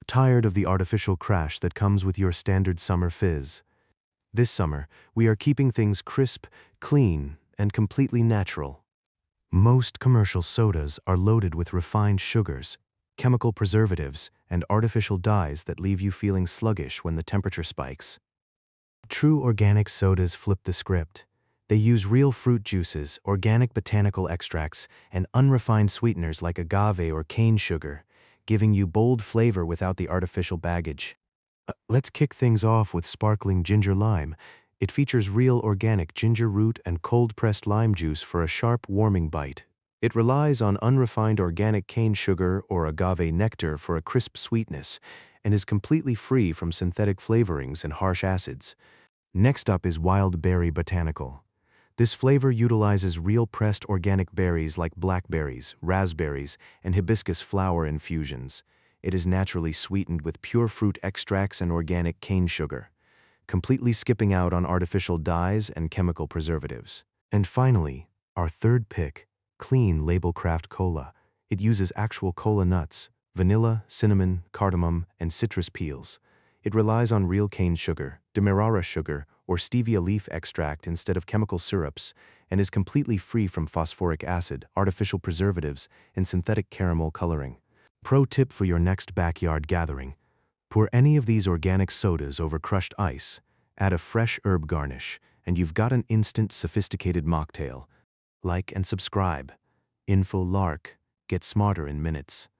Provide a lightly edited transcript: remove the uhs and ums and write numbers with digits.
Tired of the artificial crash that comes with your standard summer fizz? This summer, we are keeping things crisp, clean, and completely natural. Most commercial sodas are loaded with refined sugars, chemical preservatives, and artificial dyes that leave you feeling sluggish when the temperature spikes. True organic sodas flip the script. They use real fruit juices, organic botanical extracts, and unrefined sweeteners like agave or cane sugar, giving you bold flavor without the artificial baggage. Let's kick things off with sparkling ginger lime. It features real organic ginger root and cold-pressed lime juice for a sharp, warming bite. It relies on unrefined organic cane sugar or agave nectar for a crisp sweetness, and is completely free from synthetic flavorings and harsh acids. Next up is wild berry botanical. This flavor utilizes real pressed organic berries like blackberries, raspberries, and hibiscus flower infusions. It is naturally sweetened with pure fruit extracts and organic cane sugar, completely skipping out on artificial dyes and chemical preservatives. And finally, our third pick, clean label craft cola. It uses actual cola nuts, vanilla, cinnamon, cardamom, and citrus peels. It relies on real cane sugar, demerara sugar, or stevia leaf extract instead of chemical syrups, and is completely free from phosphoric acid, artificial preservatives, and synthetic caramel coloring. Pro tip for your next backyard gathering: pour any of these organic sodas over crushed ice, add a fresh herb garnish, and you've got an instant, sophisticated mocktail. Like and subscribe. Info Lark. Get smarter in minutes.